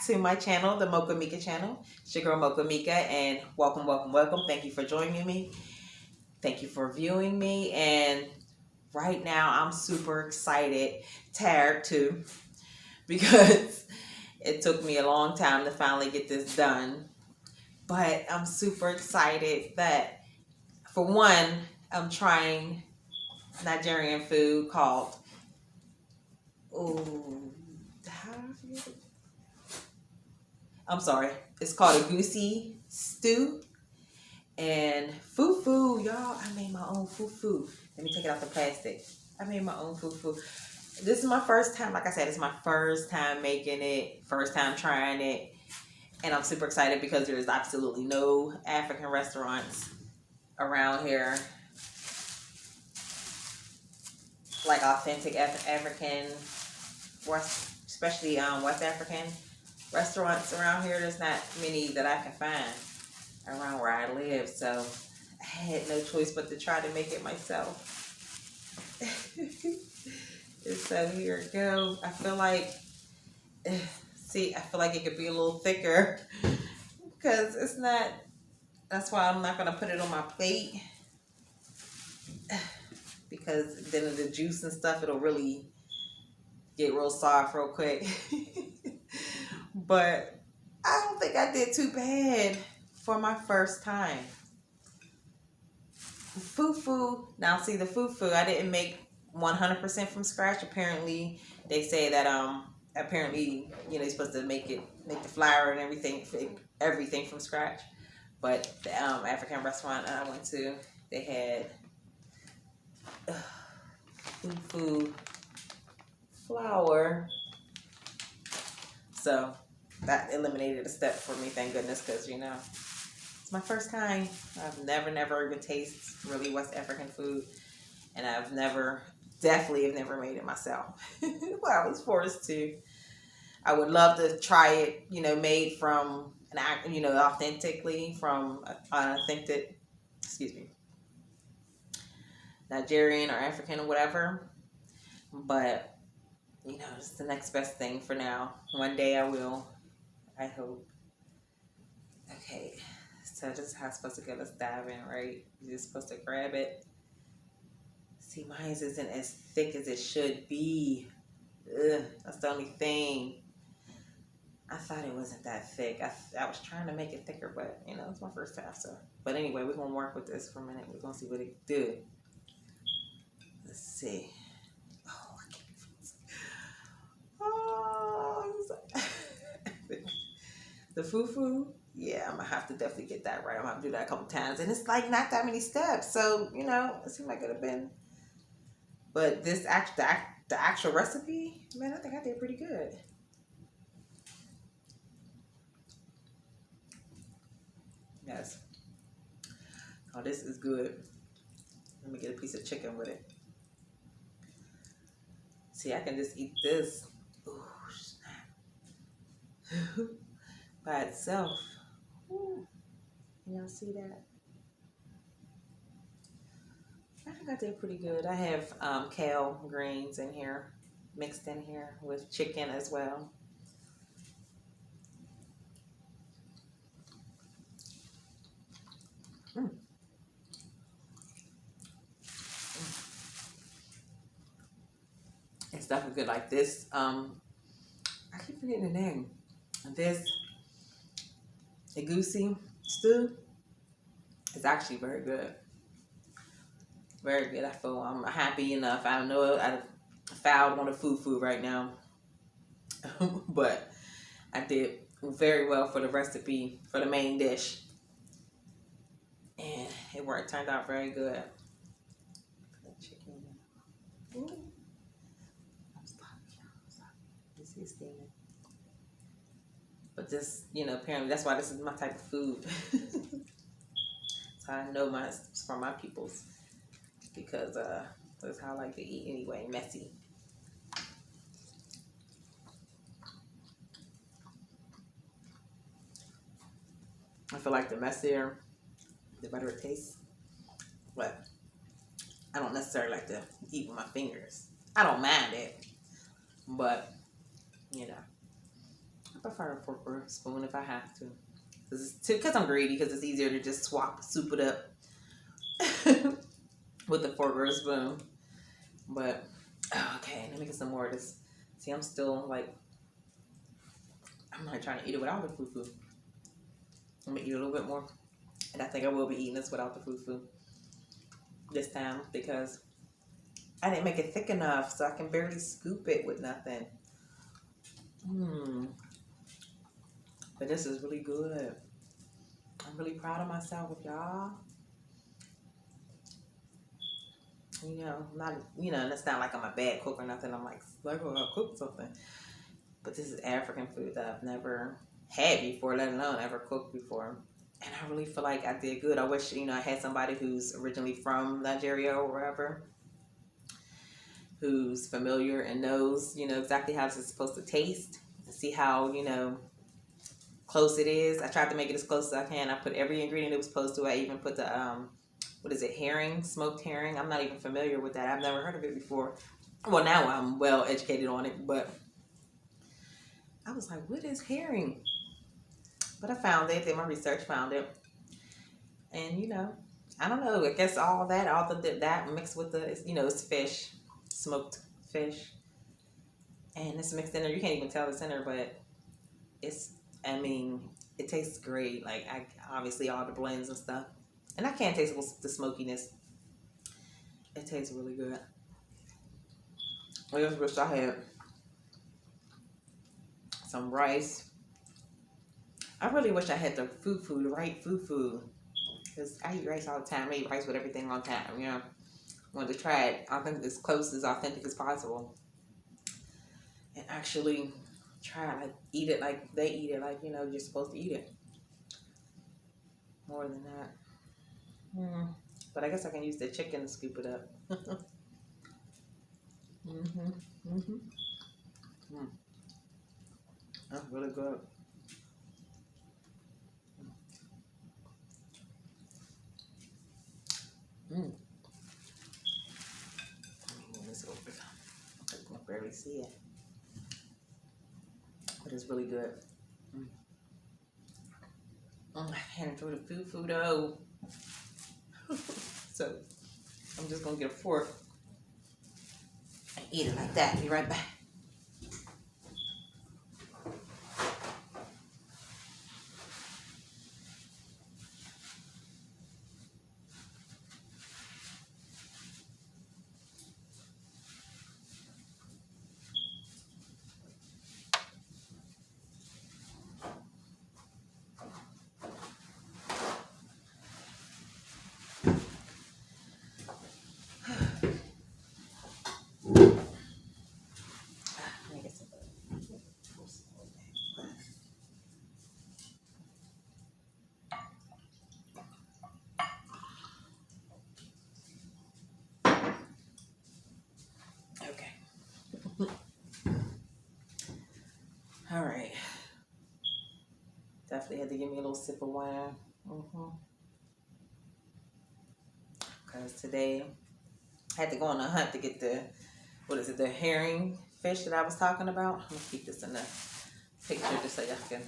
To my channel, the Mocha Mika channel. It's your girl Mocha Mika, and welcome, welcome, welcome. Thank you for joining me. Thank you for viewing me. And right now, I'm super excited, tired too, because it took me a long time to finally get this done. But I'm super excited that, for one, I'm trying Nigerian food called, oh, how do I forget it? I'm sorry. It's called Egusi Stew. And fufu, y'all, I made my own fufu. Let me take it out the plastic. I made my own fufu. This is my first time, like I said, it's my first time making it, first time trying it. And I'm super excited because there's absolutely no African restaurants around here, like authentic African, especially West African restaurants around here. There's not many that I can find around where I live, so I had no choice but to try to make it myself. And so here it goes. I feel like, see, I feel like it could be a little thicker because it's not. That's why I'm not gonna put it on my plate, because then the juice and stuff, it'll really get real soft real quick. But I don't think I did too bad for my first time. Fufu. Now, see, the fufu I didn't make 100% from scratch. Apparently, they say that apparently, you're supposed to make the flour and everything from scratch. But the African restaurant I went to, they had fufu flour, so that eliminated a step for me. Thank goodness, because it's my first time. I've never even tasted really West African food, and definitely have never made it myself. Well, I was forced to. I would love to try it, made from authentically from an authentic, excuse me, Nigerian or African or whatever. But it's the next best thing for now. One day I will. I hope. Okay. So this is how it's supposed to go. Let's dive in, right? You're just supposed to grab it. See, mine isn't as thick as it should be. Ugh, that's the only thing. I thought it wasn't that thick. I was trying to make it thicker, but it's my first time. So, but anyway, we're gonna work with this for a minute. We're gonna see what it do. Let's see. Oh, I can't. Oh, the fufu. Yeah, I'm gonna have to definitely get that right. I'm gonna have to do that a couple times, and it's like not that many steps. So it seemed like it would have been. But the actual recipe, man, I think I did pretty good. Yes. Oh, this is good. Let me get a piece of chicken with it. See, I can just eat this. Ooh, snap. By itself. Ooh. Can y'all see that? I think I did pretty good. I have kale greens in here, mixed in here with chicken as well. Mm. It's definitely good. Like this, I keep forgetting the name. This Egusi Stew is actually very good. Very good. I feel I'm happy enough. I know I fouled on the food right now, but I did very well for the recipe for the main dish, and it worked. Turned out very good. Chicken. Ooh. But this, apparently that's why this is my type of food. So I know it's for my peoples, because that's how I like to eat anyway, messy. I feel like the messier, the better it tastes. But I don't necessarily like to eat with my fingers. I don't mind it, but I prefer a fork or a spoon if I have to. Because I'm greedy, because it's easier to just soup it up with a fork or a spoon. But, okay, let me get some more of this. See, I'm still like, I'm not trying to eat it without the fufu. I'm going to eat a little bit more. And I think I will be eating this without the fufu this time, because I didn't make it thick enough, so I can barely scoop it with nothing. But this is really good. I'm really proud of myself, y'all. You know, and it's not like I'm a bad cook or nothing. I'm like, oh, I'll cook something. But this is African food that I've never had before, let alone ever cooked before. And I really feel like I did good. I wish, I had somebody who's originally from Nigeria or wherever, who's familiar and knows, exactly how it's supposed to taste. And see how, close it is. I tried to make it as close as I can. I put every ingredient it was supposed to. I even put the, herring, smoked herring. I'm not even familiar with that. I've never heard of it before. Well, now I'm well educated on it, but I was like, what is herring? But I found it. Did my research, found it. And, I don't know. I guess all that mixed with it's fish, smoked fish. And it's mixed in there. You can't even tell it's in there, but it tastes great. Like, obviously all the blends and stuff. And I can't taste the smokiness. It tastes really good. I just wish I had some rice. I really wish I had the right fufu. Because I eat rice all the time. I eat rice with everything all the time, Wanted to try it. I think as close as authentic as possible. And actually try eat it like they eat it. Like, you're supposed to eat it. More than that. But I guess I can use the chicken to scoop it up. That's really good. Let me move this over. I can barely see it. But it's really good. I can't enjoy the fufu though. So I'm just gonna get a fork and eat it like that. Be right back. All right. Definitely had to give me a little sip of wine. Because today I had to go on a hunt to get the herring fish that I was talking about. I'm going to keep this in the picture just so y'all can,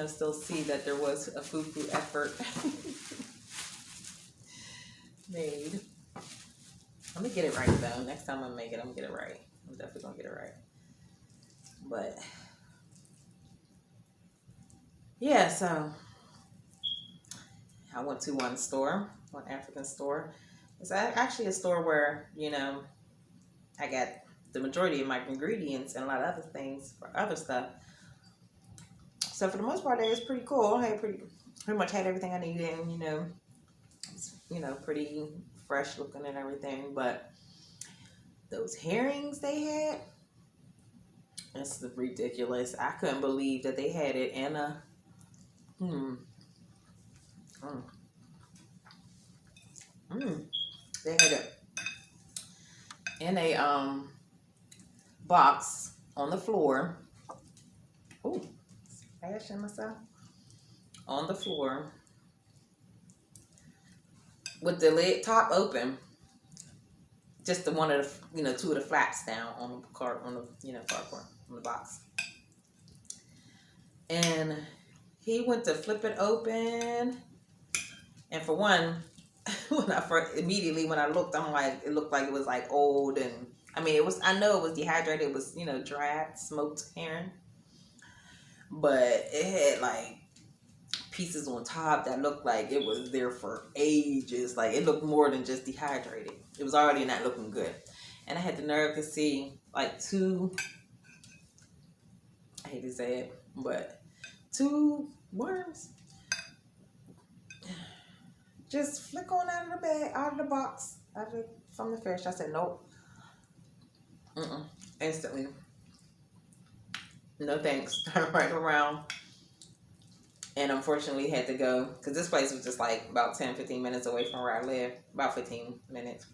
still see that there was a fufu effort made. Let me get it right though. Next time I make it, I'm going to get it right. I'm definitely going to get it right. But yeah, so I went to one African store. It's actually a store where, I got the majority of my ingredients and a lot of other things for other stuff. So for the most part, it was pretty cool. I pretty much had everything I needed, and, it's, pretty fresh looking and everything. But those herrings they had, it's ridiculous. I couldn't believe that they had it in a they had it in a box on the floor. Ooh, splashing myself on the floor with the lid top open. Just the one of the two of the flaps down on the cart on the cardboard on the box. And he went to flip it open. And for one, when I looked, I'm like, it looked like it was like old. And I mean, I know it was dehydrated. It was, dried, smoked herring. But it had like pieces on top that looked like it was there for ages. Like it looked more than just dehydrated. It was already not looking good. And I had the nerve to see like two, I hate to say it, but two worms just flick on out of the bag, out of the box, from the fish. I said, nope. Instantly. No thanks. Turn right around. And unfortunately had to go, because this place was just like about 10-15 minutes away from where I live. About 15 minutes.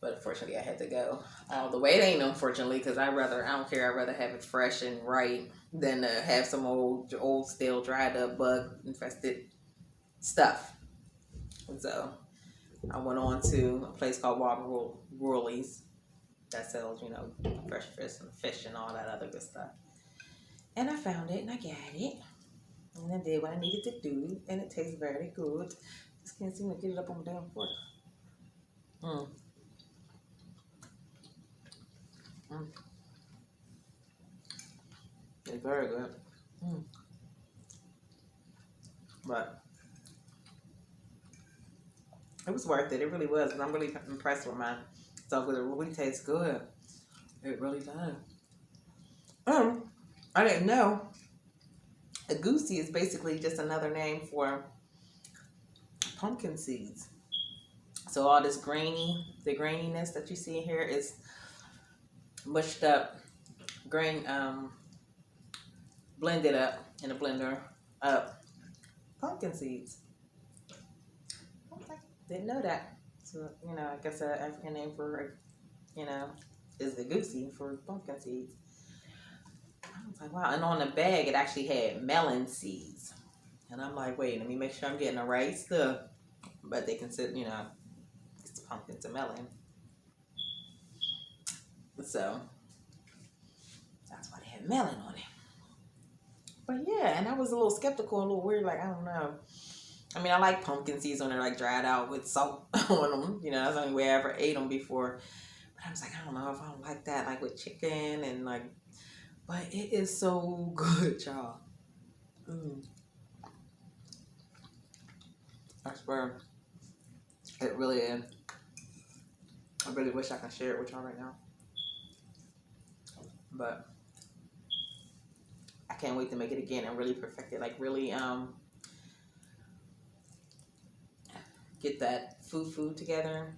But unfortunately I had to go. The way it ain't, unfortunately, because I don't care. I'd rather have it fresh and right than have some old stale, dried up, bug infested stuff. So I went on to a place called Worley's that sells, fresh fish and all that other good stuff. And I found it and I got it. And I did what I needed to do. And it tastes very good. Just can't seem to get it up on the damn fork. It's very good. But it was worth it. It really was. And I'm really impressed with mine. So it really tastes good. It really does. I didn't know. Egusi is basically just another name for pumpkin seeds. So all this the graininess that you see here is mushed up, blended up in a blender up pumpkin seeds. Okay, didn't know that. So, I guess an African name for, is the Egusi for pumpkin seeds. I was like, wow. And on the bag, it actually had melon seeds. And I'm like, wait, let me make sure I'm getting the right stuff. But they consider, it's pumpkin to melon. So, that's why they had melon on it. But yeah, and I was a little skeptical, a little weird, like, I don't know. I mean, I like pumpkin seeds when they're like dried out with salt on them. That's the only way I ever ate them before. But I was like, I don't know if I don't like that, like with chicken and like, but it is so good, y'all. I swear, it really is. I really wish I could share it with y'all right now. But I can't wait to make it again and really perfect it. Like really get that fufu together.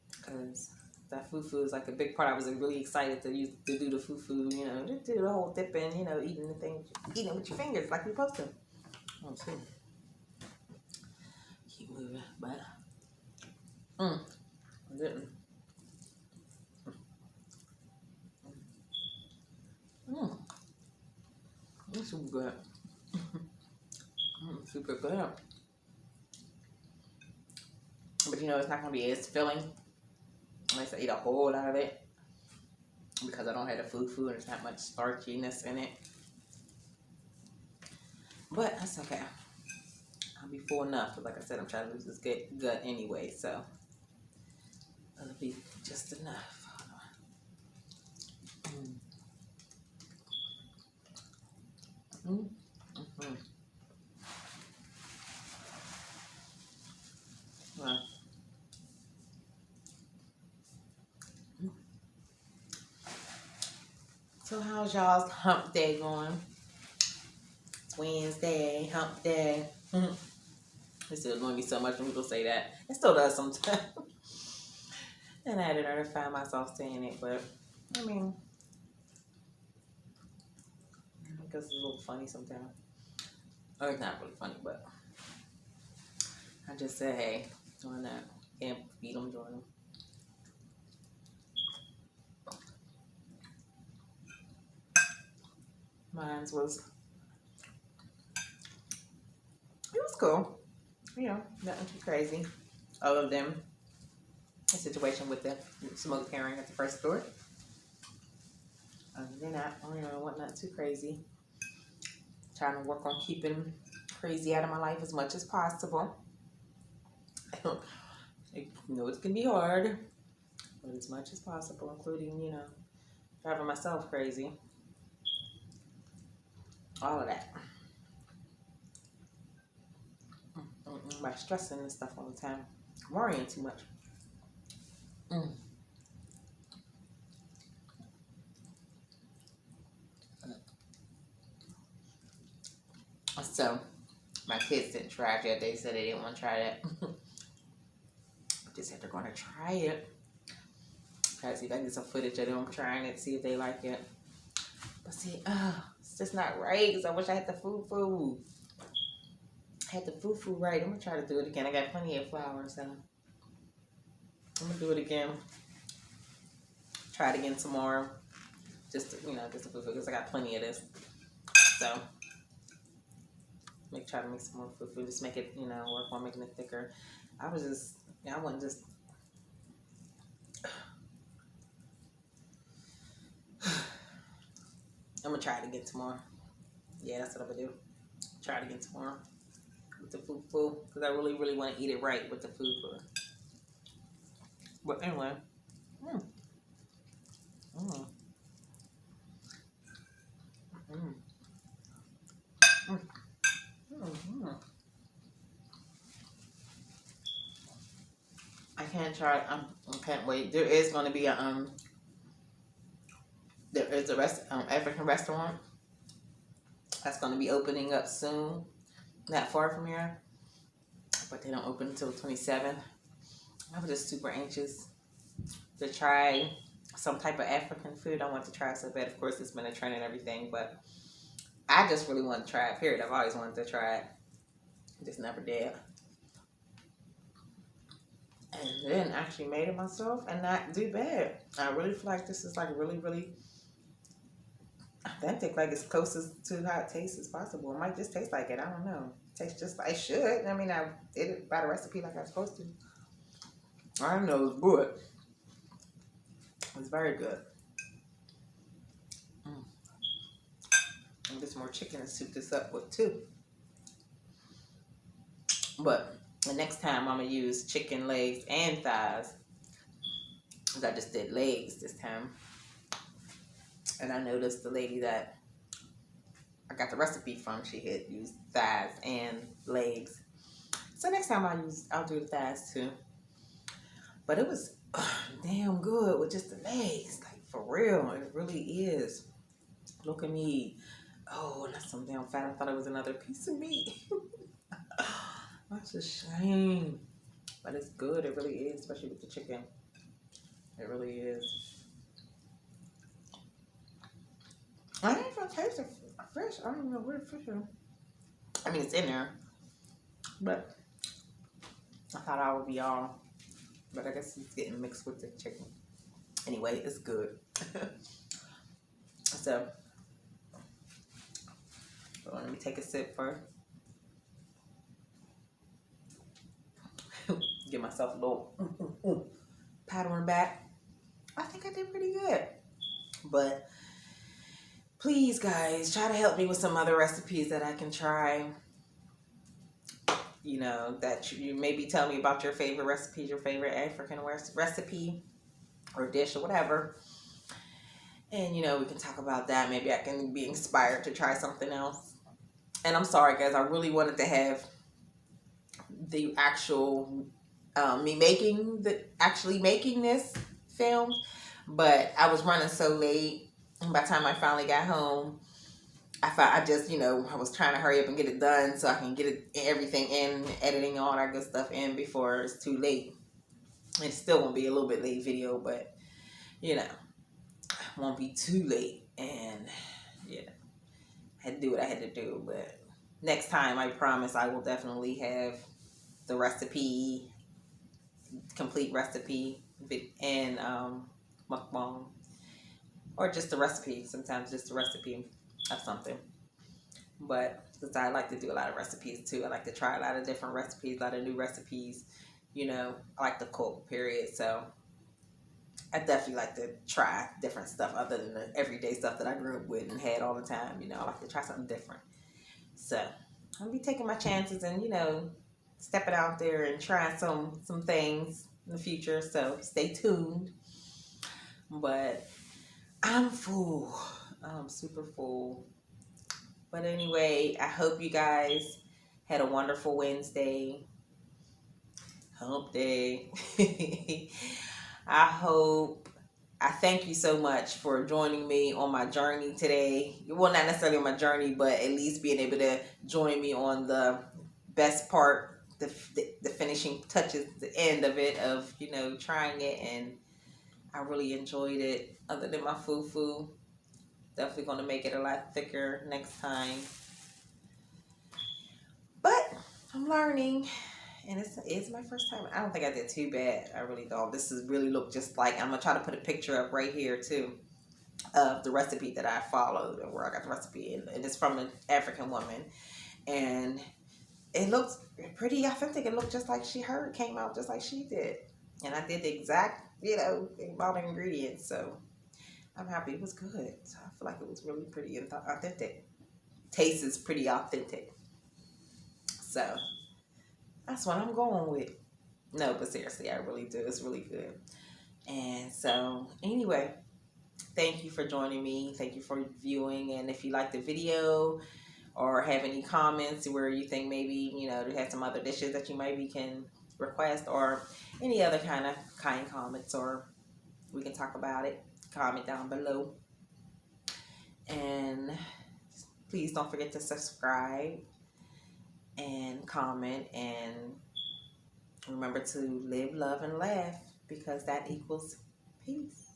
Because that fufu is like a big part. I was really excited to do the fufu, to do the whole dipping, eating the thing, eating with your fingers like you're supposed to. Let's see. Keep moving, but I didn't. It's super good. Super good. But it's not gonna be as filling unless I eat a whole lot of it, because I don't have the fufu and there's not much starchiness in it. But that's okay. I'll be full enough. But like I said, I'm trying to lose this gut anyway, so it'll be just enough. Wow. So how's y'all's hump day going? It's Wednesday, hump day. It still annoys me so much when people say that. It still does sometimes. And I had to find myself saying it, but I mean, because it's a little funny sometimes. Or it's not really funny, but I just say, hey, doing that. Can't beat them, join them. Mine was, it was cool. Nothing too crazy. Other than the situation with the smoked herring at the first store. Other than that, whatnot too crazy. Trying to work on keeping crazy out of my life as much as possible. I know it's gonna be hard, but as much as possible, including, you know, driving myself crazy. All of that. By stressing and stuff all the time. Worrying too much. So, my kids didn't try it yet. They said they didn't want to try that. They said they're going to try it. Try to see if I can get some footage of them trying it, see if they like it. But see, it's just not right because I wish I had the food. I had the food right. I'm going to try to do it again. I got plenty of flour, so I'm going to do it again. Try it again some more. Just to, you know, get some food because I got plenty of this. So, try to make some more food. Just make it, you know, work on making it thicker. I wasn't just. I'm gonna try it again tomorrow. Yeah, that's what I'm gonna do. Try it again tomorrow with the food because I really, really want to eat it right with the food. But anyway, I can't try it. I can't wait. There is going to be a there is a African restaurant that's going to be opening up soon, not far from here, but they don't open until 27th. I was just super anxious to try some type of African food. I want to try so bad. Of course, it's been a trend and everything, but I just really want to try it. Period. I've always wanted to try it. I just never did. And then actually made it myself and not do bad. I really feel like this is like really, really authentic, like as close to how it tastes as possible. It might just taste like it. I don't know. It tastes just like it should. I mean, I did it by the recipe like I was supposed to. I don't know, it's good. It's very good. And get some more chicken and soup this up with too. But the next time I'm gonna use chicken legs and thighs. Because I just did legs this time. And I noticed the lady that I got the recipe from, she had used thighs and legs. So next time I'll do the thighs too. But it was damn good with just the legs. Like for real, it really is. Look at me. Oh, not some damn fat. I thought it was another piece of meat. That's a shame. But it's good. It really is, especially with the chicken. It really is. I ain't even taste the fish. I don't even know where the fish is. I mean, it's in there. But I thought I would be all. But I guess it's getting mixed with the chicken. Anyway, it's good. So, let me take a sip first. Give myself a little pat on the back. I think I did pretty good. But please, guys, try to help me with some other recipes that I can try. You know, that you maybe tell me about your favorite recipes, your favorite African recipe or dish or whatever. And, you know, we can talk about that. Maybe I can be inspired to try something else. And I'm sorry, guys. I really wanted to have the actual, me actually making this film. But I was running so late. And by the time I finally got home, I just, you know, I was trying to hurry up and get it done so I can get everything in, editing all that good stuff in before it's too late. It still won't be a little bit late video, but, you know, won't be too late. And, yeah, I had to do what I had to do. But next time, I promise I will definitely have the recipe, complete recipe, and Muckbang. Or just the recipe, sometimes just the recipe of something. But because I like to do a lot of recipes too. I like to try a lot of different recipes, a lot of new recipes. You know, I like to cook, period. So I definitely like to try different stuff other than the everyday stuff that I grew up with and had all the time. You know, I like to try something different. So I'll be taking my chances and, stepping out there and trying some things in the future. So stay tuned. But I'm full. I'm super full. But anyway, I hope you guys had a wonderful Wednesday. Hump day. I thank you so much for joining me on my journey today. Well, not necessarily on my journey, but at least being able to join me on the best part, the finishing touches, the end of it, of, trying it. And I really enjoyed it. Other than my fufu, definitely going to make it a lot thicker next time. But I'm learning. And it's my first time. I don't think I did too bad. I really don't. This is really look just like, I'm going to try to put a picture up right here too of the recipe that I followed and where I got the recipe. And it's from an African woman. And it looks pretty authentic. It looked just like came out just like she did. And I did the exact, amount of ingredients. So I'm happy. It was good. So I feel like it was really pretty authentic. Taste is pretty authentic. So that's what I'm going with. No, but seriously, I really do. It's really good. And so, anyway, thank you for joining me. Thank you for viewing. And if you like the video or have any comments where you think maybe, they have some other dishes that you maybe can request, or any other kind comments, or we can talk about it, comment down below. And please don't forget to subscribe and comment, and remember to live, love, and laugh, because that equals peace.